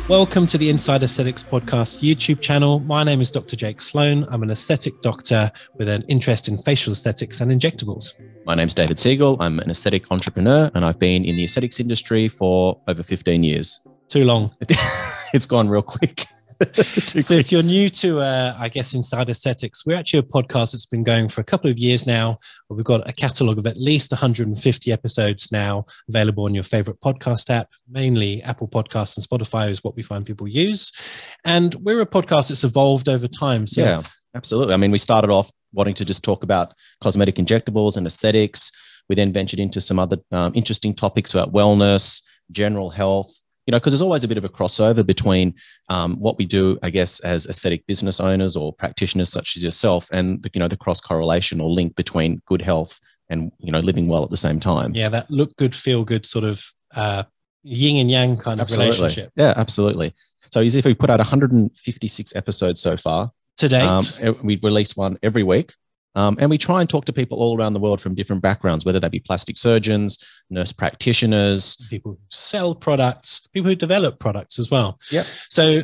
Welcome to the Inside Aesthetics Podcast YouTube channel. My name is Dr. Jake Sloane. I'm an aesthetic doctor with an interest in facial aesthetics and injectables. My name's David Segal. I'm an aesthetic entrepreneur and I've been in the aesthetics industry for over 15 years. Too long. It's gone real quick. So if you're new to, Inside Aesthetics, we're actually a podcast that's been going for a couple of years now. We've got a catalogue of at least 150 episodes now available on your favorite podcast app. Mainly Apple Podcasts and Spotify is what we find people use. And we're a podcast that's evolved over time. So yeah, absolutely. I mean, we started off wanting to just talk about cosmetic injectables and aesthetics. We then ventured into some other interesting topics about wellness, general health. You know, because there's always a bit of a crossover between what we do, I guess, as aesthetic business owners or practitioners such as yourself, and the cross correlation or link between good health and living well at the same time. Yeah, that look good, feel good sort of yin and yang kind of relationship. Yeah, absolutely. So as if we've put out 156 episodes so far to date. We release one every week. And we try and talk to people all around the world from different backgrounds, whether they be plastic surgeons, nurse practitioners, people who sell products, people who develop products as well. Yeah. So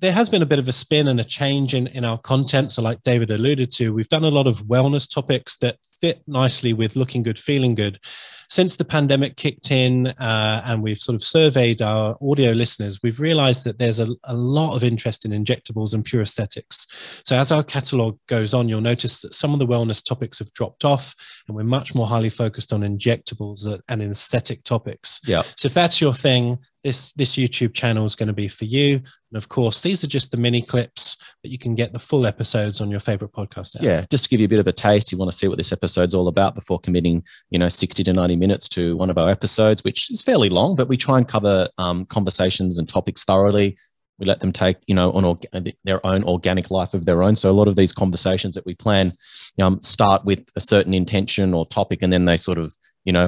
there has been a bit of a spin and a change in our content. So like David alluded to, we've done a lot of wellness topics that fit nicely with looking good, feeling good. Since the pandemic kicked in and we've sort of surveyed our audio listeners, we've realized that there's a lot of interest in injectables and pure aesthetics. So as our catalog goes on, you'll notice that some of the wellness topics have dropped off and we're much more highly focused on injectables and aesthetic topics. Yeah. So if that's your thing, this YouTube channel is going to be for you. And of course, these are just the mini clips, but you can get the full episodes on your favorite podcast app. Yeah, just to give you a bit of a taste, you want to see what this episode's all about before committing, 60 to 90 minutes to one of our episodes, which is fairly long, but we try and cover conversations and topics thoroughly. We let them take, their own organic life of their own. So a lot of these conversations that we plan start with a certain intention or topic, and then they sort of,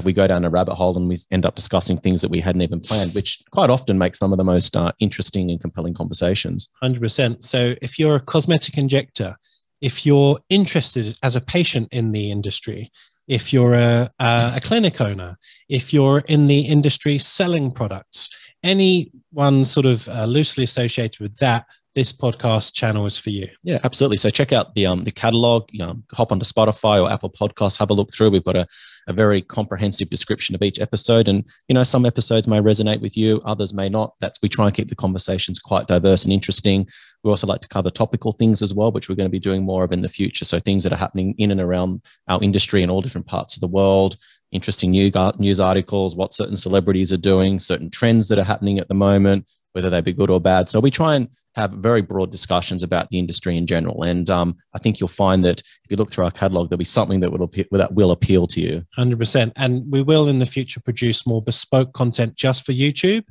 we go down a rabbit hole and we end up discussing things that we hadn't even planned, which quite often makes some of the most interesting and compelling conversations. 100%. So if you're a cosmetic injector, if you're interested as a patient in the industry, if you're a clinic owner, if you're in the industry selling products, anyone sort of loosely associated with that, this podcast channel is for you. Yeah, absolutely. So check out the catalog, hop onto Spotify or Apple Podcasts, have a look through. We've got a very comprehensive description of each episode. And, some episodes may resonate with you, others may not. We try and keep the conversations quite diverse and interesting. We also like to cover topical things as well, which we're going to be doing more of in the future. So things that are happening in and around our industry in all different parts of the world, interesting news articles, what certain celebrities are doing, certain trends that are happening at the moment, whether they be good or bad. So we try and have very broad discussions about the industry in general. And I think you'll find that if you look through our catalog, there'll be something that will appeal to you. 100%. And we will in the future produce more bespoke content just for YouTube.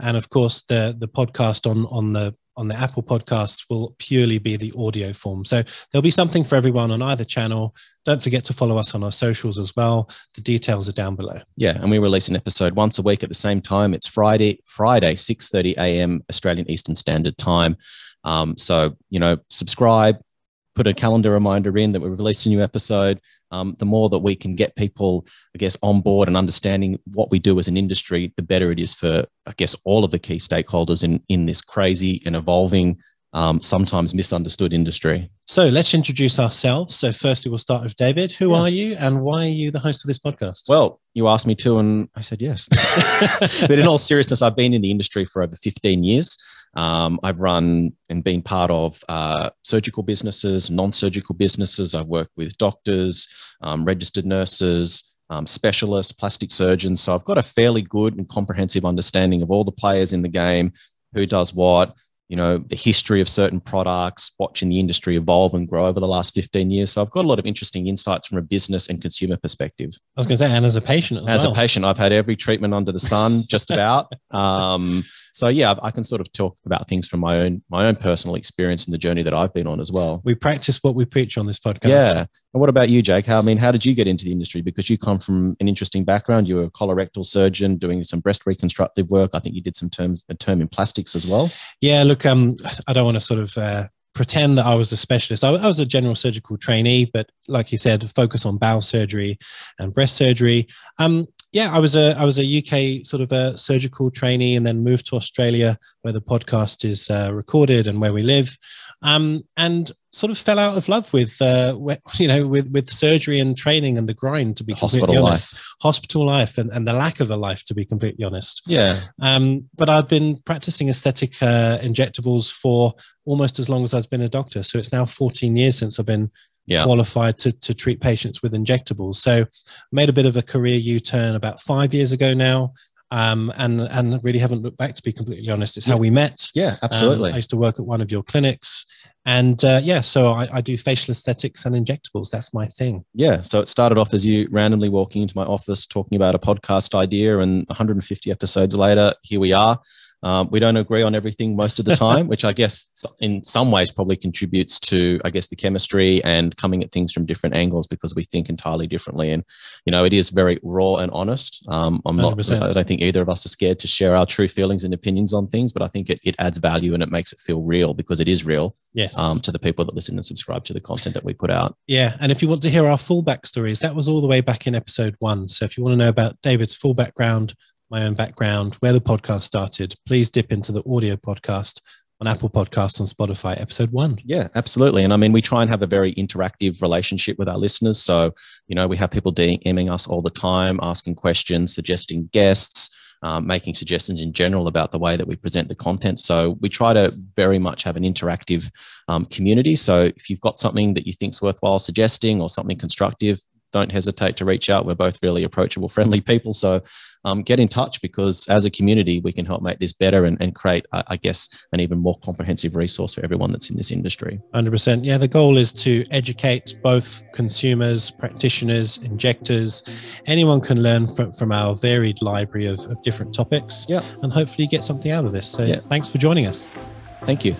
And of course, the podcast on the Apple Podcasts will purely be the audio form. So there'll be something for everyone on either channel. Don't forget to follow us on our socials as well. The details are down below. Yeah, and we release an episode once a week at the same time. It's Friday, 6:30 a.m. Australian Eastern Standard Time. So, subscribe, put a calendar reminder in that we release a new episode. The more that we can get people, I guess, on board and understanding what we do as an industry, the better it is for, I guess, all of the key stakeholders in this crazy and evolving, sometimes misunderstood industry. So let's introduce ourselves. So firstly, we'll start with David. Who are you and why are you the host of this podcast? Well, you asked me to and I said yes. But in all seriousness, I've been in the industry for over 15 years. I've run and been part of surgical businesses, non-surgical businesses. I've worked with doctors, registered nurses, specialists, plastic surgeons. So I've got a fairly good and comprehensive understanding of all the players in the game, who does what, the history of certain products, watching the industry evolve and grow over the last 15 years. So I've got a lot of interesting insights from a business and consumer perspective. I was going to say, and as a patient as well. As a patient, I've had every treatment under the sun, just about. So yeah, I can sort of talk about things from my own personal experience and the journey that I've been on as well. We practice what we preach on this podcast. Yeah. And what about you, Jake? How did you get into the industry? Because you come from an interesting background. You were a colorectal surgeon doing some breast reconstructive work. I think you did a term in plastics as well. Yeah, look, I don't want to sort of pretend that I was a specialist. I was a general surgical trainee, but like you said, focus on bowel surgery and breast surgery. Yeah, I was a UK sort of a surgical trainee, and then moved to Australia, where the podcast is recorded and where we live, and sort of fell out of love with with surgery and training and the grind. To be completely honest, hospital life and the lack of a life. To be completely honest, yeah. But I've been practicing aesthetic injectables for almost as long as I've been a doctor. So it's now 14 years since I've been qualified to treat patients with injectables. So made a bit of a career U-turn about 5 years ago now, and really haven't looked back, to be completely honest. It's how we met. Yeah, absolutely. I used to work at one of your clinics, and so I do facial aesthetics and injectables. That's my thing. Yeah. So it started off as you randomly walking into my office talking about a podcast idea, and 150 episodes later, here we are. We don't agree on everything most of the time, which I guess in some ways probably contributes to, I guess, the chemistry and coming at things from different angles, because we think entirely differently. And, it is very raw and honest. I don't think either of us are scared to share our true feelings and opinions on things, but I think it adds value and it makes it feel real, because it is real. Yes. To the people that listen and subscribe to the content that we put out. Yeah. And if you want to hear our full backstories, that was all the way back in episode 1. So if you want to know about David's full background, my own background, where the podcast started, please dip into the audio podcast on Apple Podcasts, on Spotify, episode 1. Yeah, absolutely. And I mean, we try and have a very interactive relationship with our listeners. So, we have people DMing us all the time, asking questions, suggesting guests, making suggestions in general about the way that we present the content. So we try to very much have an interactive community. So if you've got something that you think is worthwhile suggesting, or something constructive, don't hesitate to reach out. We're both really approachable, friendly people. So get in touch, because as a community, we can help make this better and create, I guess, an even more comprehensive resource for everyone that's in this industry. 100%. Yeah, the goal is to educate both consumers, practitioners, injectors. Anyone can learn from our varied library of different topics, and hopefully get something out of this. So thanks for joining us. Thank you.